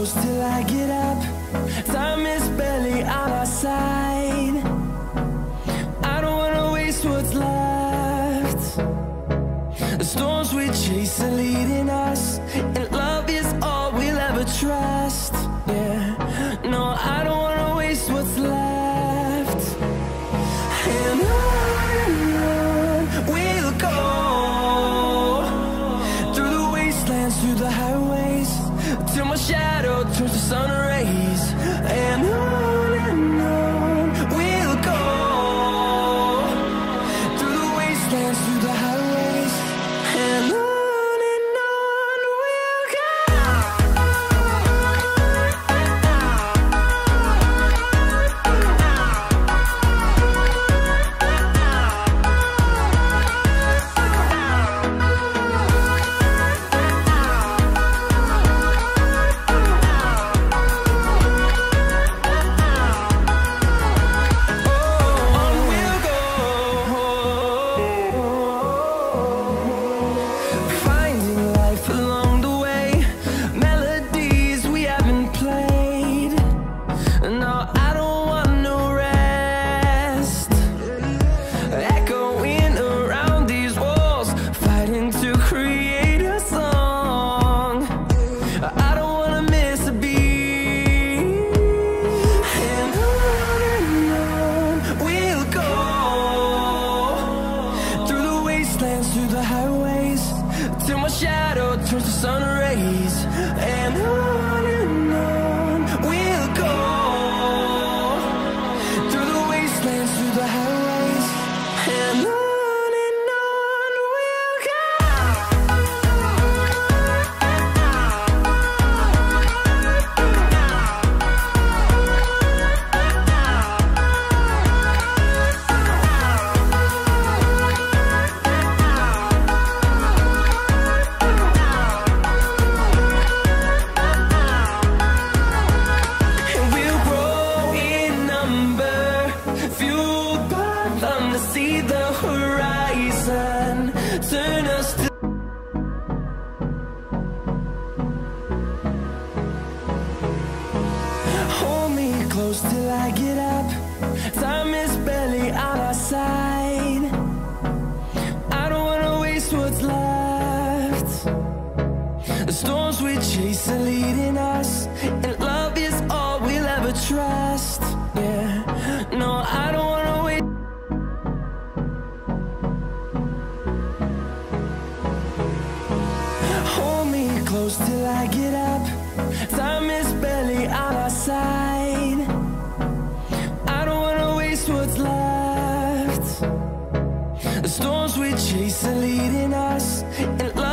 close till I get up. Time is barely on our side. I don't wanna waste what's left. The storms we chase are leading us, and love is all we'll ever trust. Yeah, no, I don't wanna waste what's left. And on we'll go, through the wastelands, through the highways, till my shadow turns to sun rays. And on we'll go, through the wastelands, through the highways, and on we'll go. Through the highways, till my shadow turns to sun rays. And on we'll go, through the wastelands, through the highways, and on we'll go. See the horizon, turn us to hold me close till I get up. Time is barely on our side. I don't wanna waste what's left. The storms we chase are leading us, and love is all we'll ever trust. Yeah, no, I don't wanna wait. Hold me close till I get up. Time is barely on our side. I don't wanna waste what's left. The storms we chase are leading us, and love